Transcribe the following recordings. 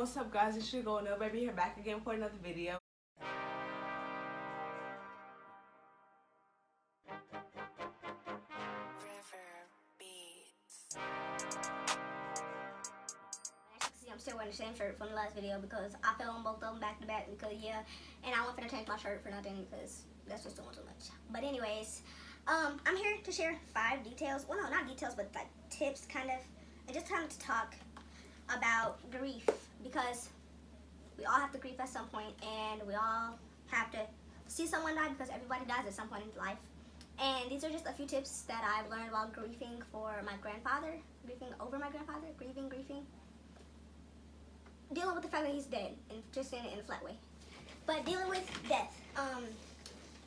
What's up, guys? It's your girl, No Baby, here back again for another video. I'm still wearing the same shirt from the last video because I filmed both of them back to back because and I wasn't gonna change my shirt for nothing because that's just doing too much. But anyways, I'm here to share 5 details. Well, no, not details, but like tips, kind of, and just kind of to talk about grief because we all have to grieve at some point, and we all have to see someone die because everybody dies at some point in life. And these are just a few tips that I've learned while grieving for my grandfather, grieving over my grandfather, grieving. Dealing with the fact that he's dead, and just saying it in a flat way. But dealing with death.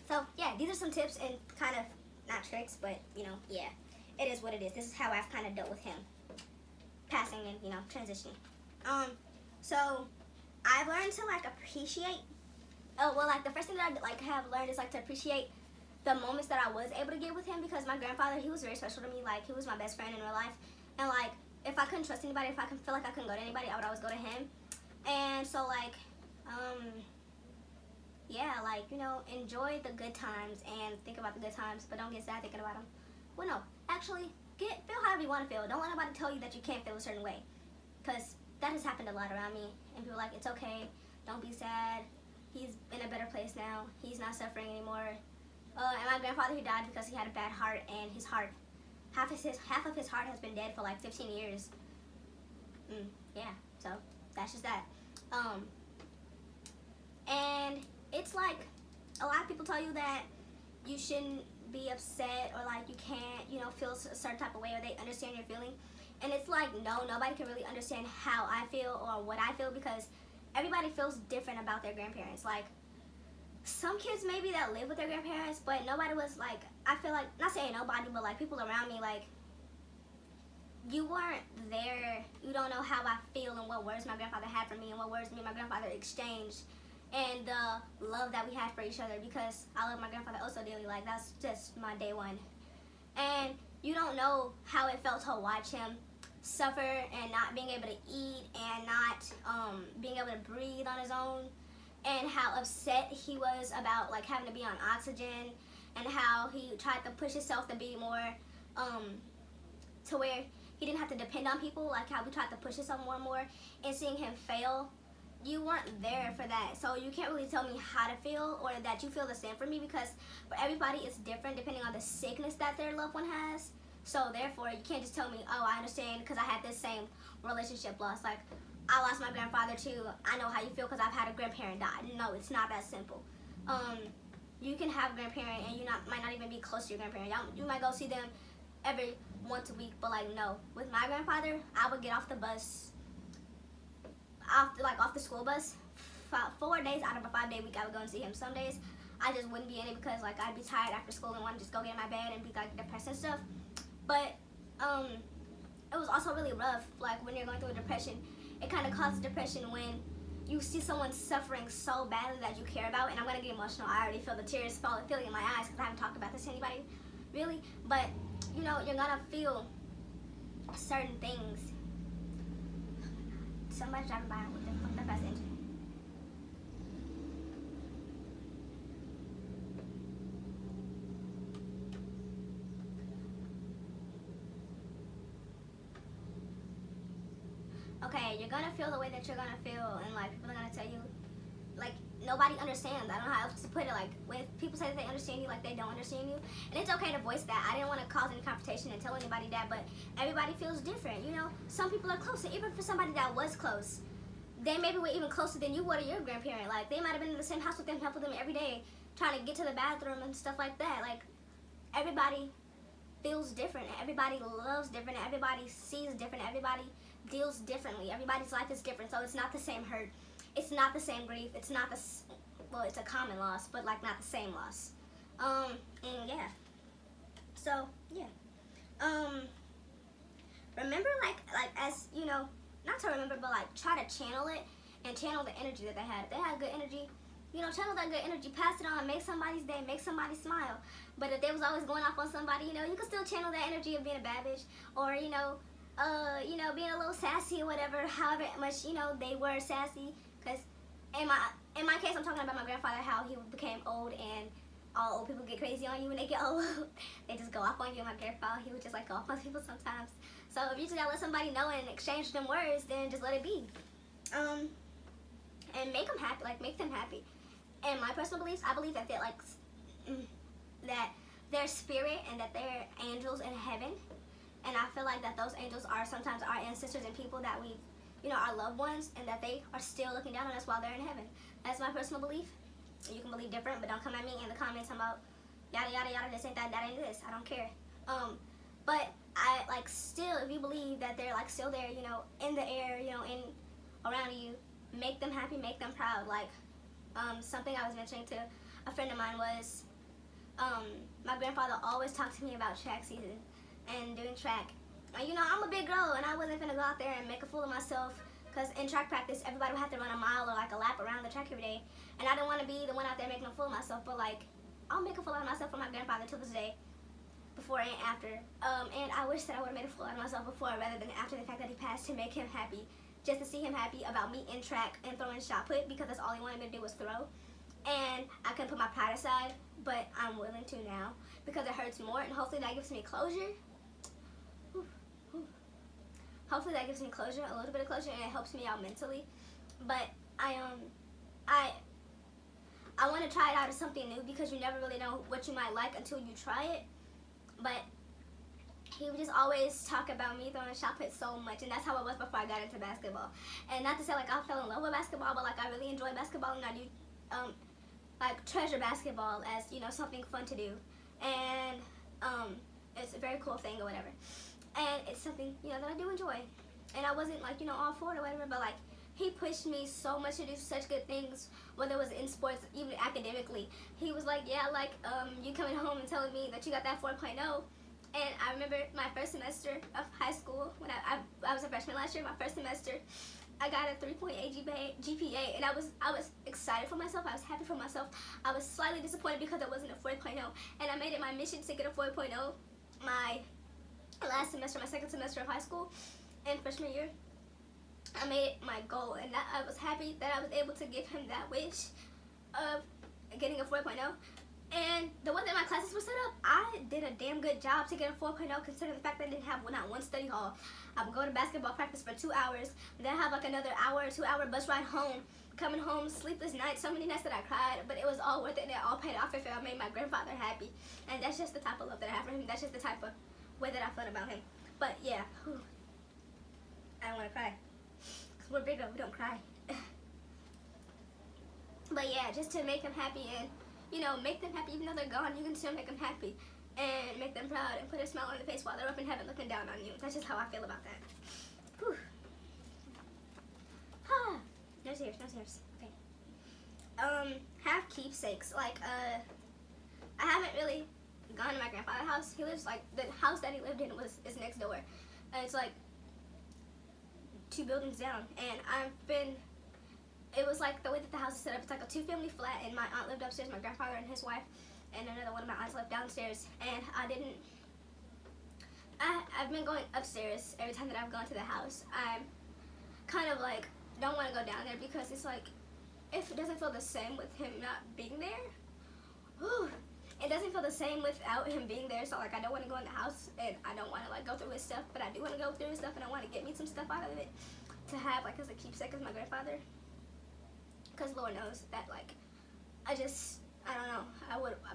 So yeah, these are some tips and kind of, not tricks, but yeah, it is what it is. This is how I've kind of dealt with him passing and, transitioning. So I've learned to appreciate, the first thing that I have learned is to appreciate the moments that I was able to get with him, because my grandfather, he was very special to me. He was my best friend in real life, and if I couldn't trust anybody, if I feel like I couldn't go to anybody, I would always go to him. And so enjoy the good times and think about the good times, but don't get sad thinking about them. Well, no, actually, feel however you want to feel. Don't let nobody tell you that you can't feel a certain way, because that has happened a lot around me, and people are like, it's okay, don't be sad, he's in a better place now, he's not suffering anymore. And my grandfather, he died because he had a bad heart, and his heart, half of his heart has been dead for 15 years. Yeah, so that's just that. And it's a lot of people tell you that you shouldn't be upset, or you can't, feel a certain type of way, or they understand your feeling. And it's no, nobody can really understand how I feel or what I feel, because everybody feels different about their grandparents. Some kids maybe that live with their grandparents, but nobody was I feel not saying nobody, but people around me, you weren't there. You don't know how I feel and what words my grandfather had for me and what words me and my grandfather exchanged, and the love that we had for each other, because I love my grandfather oh so dearly. That's just my day one. And you don't know how it felt to watch him suffer and not being able to eat and not being able to breathe on his own, and how upset he was about having to be on oxygen, and how he tried to push himself to be more to where he didn't have to depend on people, how we tried to push himself more and more, and seeing him fail. You weren't there for that, so you can't really tell me how to feel or that you feel the same for me, because for everybody it's different depending on the sickness that their loved one has. So therefore, you can't just tell me, oh, I understand because I had this same relationship loss. I lost my grandfather too. I know how you feel because I've had a grandparent die. No, it's not that simple. You can have a grandparent and you might not even be close to your grandparent. You might go see them every once a week, but no. With my grandfather, I would get off the bus, off the school bus, 4 days out of a 5-day week, I would go and see him. Some days I just wouldn't be in it because I'd be tired after school and want to just go get in my bed and be depressed and stuff. But it was also really rough. When you're going through a depression, it kind of causes depression when you see someone suffering so badly that you care about. And I'm gonna get emotional. I already feel the tears feeling in my eyes because I haven't talked about this to anybody really. But you're gonna feel certain things. Somebody's driving by with the fast engine. Okay, you're gonna feel the way that you're gonna feel, and people are gonna tell you, nobody understands. I don't know how else to put it. When people say that they understand you, they don't understand you, and it's okay to voice that. I didn't want to cause any confrontation and tell anybody that, but everybody feels different. Some people are closer. Even for somebody that was close, they maybe were even closer than you were to your grandparent. They might have been in the same house with them, helping them every day, trying to get to the bathroom and stuff like that. Everybody feels different. Everybody loves different. Everybody sees different. Everybody deals differently. Everybody's life is different, so it's not the same hurt. It's not the same grief. It's not it's a common loss, but not the same loss. And yeah. So yeah. Remember, as not to remember, but try to channel it and channel the energy that they had. If they had good energy, channel that good energy, pass it on, make somebody's day, make somebody smile. But if they was always going off on somebody, you can still channel that energy of being a bad bitch, or you know, being a little sassy or whatever, however much, you know, they were sassy. Because in my case, I'm talking about my grandfather, how he became old, and all old people get crazy on you when they get old. They just go off on you. And my grandfather, he would just like go off on people sometimes. So if you just gotta let somebody know and exchange them words, then just let it be. And make them happy, like make them happy. And my personal beliefs, I believe that they're like, that they're spirit and that they're angels in heaven. And I feel like that those angels are sometimes our ancestors and people that we, you know, our loved ones, and that they are still looking down on us while they're in heaven. That's my personal belief. You can believe different, but don't come at me in the comments about yada yada yada, this ain't that, that ain't this. I don't care. But I like still, if you believe that they're like still there, you know, in the air, you know, in around you, make them happy, make them proud. Like something I was mentioning to a friend of mine was my grandfather always talked to me about track season and doing track. And, you know, I'm a big girl and I wasn't gonna go out there and make a fool of myself, because in track practice everybody would have to run a mile or like a lap around the track every day, and I didn't want to be the one out there making a fool of myself. But like, I'll make a fool out of myself for my grandfather till this day, before and after. And I wish that I would have made a fool out of myself before rather than after the fact that he passed, to make him happy, just to see him happy about me in track and throwing shot put, because that's all he wanted me to do was throw. And I couldn't put my pride aside, but I'm willing to now because it hurts more, and hopefully that gives me closure. Hopefully that gives me closure, a little bit of closure, and it helps me out mentally. But I want to try it out as something new, because you never really know what you might like until you try it. But he would just always talk about me throwing shot put so much, and that's how it was before I got into basketball. And not to say like I fell in love with basketball, but like I really enjoy basketball, and I do like treasure basketball as, you know, something fun to do. And it's a very cool thing or whatever. And it's something, you know, that I do enjoy. And I wasn't like, you know, all for it or whatever, but like he pushed me so much to do such good things, whether it was in sports, even academically. He was like, yeah, like you coming home and telling me that you got that 4.0. And I remember my first semester of high school, when I was a freshman last year, my first semester, I got a 3.8 GPA, and I was excited for myself. I was happy for myself. I was slightly disappointed because it wasn't a 4.0, and I made it my mission to get a 4.0 my last semester, my second semester of high school, and freshman year. I made it my goal, and I was happy that I was able to give him that wish of getting a 4.0. And the way that my classes were set up, I did a damn good job to get a 4.0, considering the fact that I didn't have not one study hall. I would go to basketball practice for 2 hours, then have like another hour or 2 hour bus ride home, coming home, sleepless nights, so many nights that I cried, but it was all worth it, and it all paid off if I made my grandfather happy. And that's just the type of love that I have for him. That's just the type of way that I felt about him. But yeah, I don't want to cry, because we're bigger, we don't cry. But yeah, just to make him happy, and you know, make them happy even though they're gone. You can still make them happy and make them proud and put a smile on their face while they're up in heaven looking down on you. That's just how I feel about that. Whew. No tears, no tears. Okay. Have keepsakes. Like, I haven't really gone to my grandfather's house. He lives, like, the house that he lived in is next door. And it's like 2 buildings down. And it was like the way that the house is set up. It's like a 2-family flat, and my aunt lived upstairs, my grandfather and his wife, and another one of my aunts lived downstairs. And I've been going upstairs every time that I've gone to the house. I'm kind of like, don't want to go down there, because it's like, if it doesn't feel the same with him not being there, it doesn't feel the same without him being there. So like, I don't want to go in the house, and I don't want to like go through his stuff, but I do want to go through his stuff, and I want to get me some stuff out of it to have like as a keepsake as my grandfather. Because Lord knows that, like, I don't know,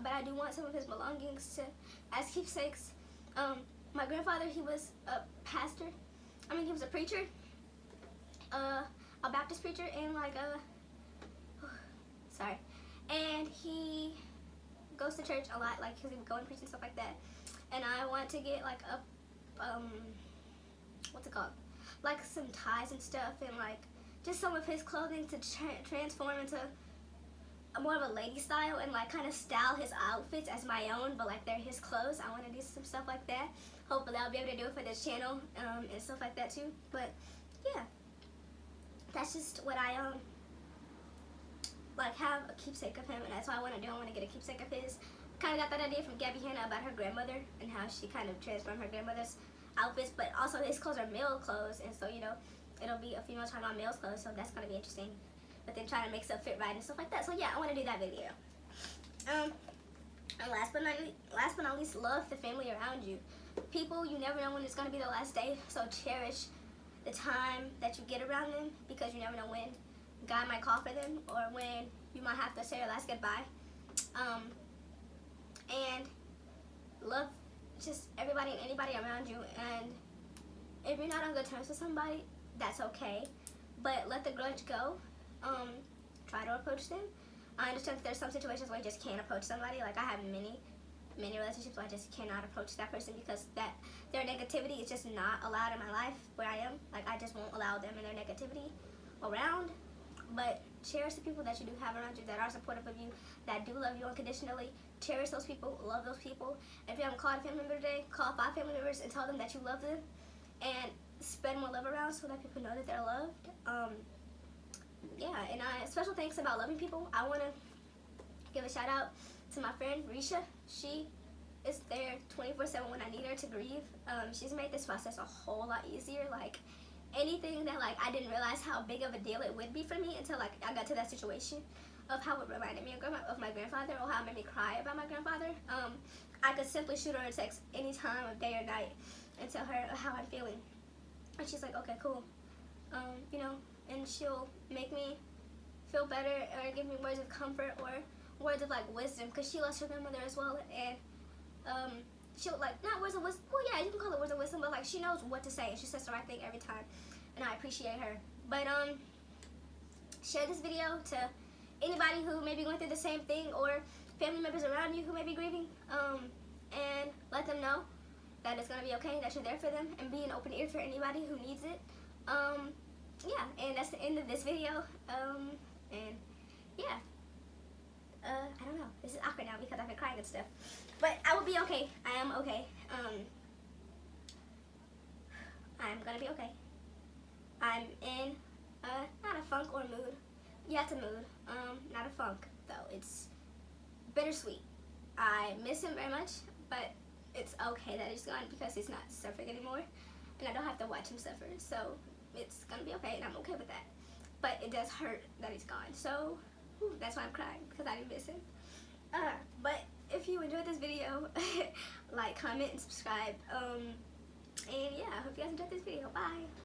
but I do want some of his belongings as keepsakes. My grandfather, he was a pastor. I mean, he was a preacher, a Baptist preacher, and like and he goes to church a lot, like, because he would go and preach and stuff like that. And I want to get like what's it called? Like some ties and stuff, and like just some of his clothing to transform into more of a lady style, and like kind of style his outfits as my own, but like they're his clothes. I want to do some stuff like that. Hopefully I'll be able to do it for this channel and stuff like that too. But yeah, that's just what I like have a keepsake of him, and that's what I want to do. I want to get a keepsake of his. Kind of got that idea from Gabby Hanna about her grandmother and how she kind of transformed her grandmother's outfits, but also his clothes are male clothes, and so you know it'll be a female trying on male's clothes, so that's gonna be interesting. But then trying to make stuff fit right and stuff like that. So yeah, I want to do that video. And last but not least, love the family around you. People, you never know when it's gonna be the last day, so cherish the time that you get around them, because you never know when God might call for them or when you might have to say your last goodbye. And love just everybody and anybody around you. And if you're not on good terms with somebody, that's okay, but let the grudge go. Try to approach them. I understand that there's some situations where you just can't approach somebody. Like I have many relationships where I just cannot approach that person because that their negativity is just not allowed in my life where I am. Like I just won't allow them and their negativity around. But cherish the people that you do have around you that are supportive of you, that do love you unconditionally. Cherish those people, love those people. And if you haven't called a family member today, call 5 family members and tell them that you love them, and spread more love around so that people know that they're loved. Yeah, and special thanks about loving people. I want to give a shout out to my friend Risha. She is there 24/7 when I need her to grieve. She's made this process a whole lot easier. Like anything that like I didn't realize how big of a deal it would be for me until like I got to that situation of how it reminded me of my grandfather, or how it made me cry about my grandfather. I could simply shoot her a text any time of day or night and tell her how I'm feeling, and she's like, okay, cool, you know, and she'll make me feel better or give me words of comfort or words of like wisdom, because she lost her grandmother as well. And she'll like, not words of wisdom, well yeah, you can call it words of wisdom, but like she knows what to say and she says the right thing every time, and I appreciate her. But share this video to anybody who may be going through the same thing, or family members around you who may be grieving, and let them know that it's gonna be okay, that you're there for them, and be an open ear for anybody who needs it. Yeah, and that's the end of this video. And yeah, I don't know, this is awkward now because I've been crying and stuff, but I will be okay. I am okay. I'm gonna be okay. I'm in not a funk or mood. Yeah, it's a mood. Not a funk though. It's bittersweet. I miss him very much, but it's okay that he's gone because he's not suffering anymore, and I don't have to watch him suffer. So it's gonna be okay, and I'm okay with that. But it does hurt that he's gone. So that's why I'm crying, because I didn't miss him. But if you enjoyed this video, like, comment, and subscribe. And yeah, I hope you guys enjoyed this video. Bye.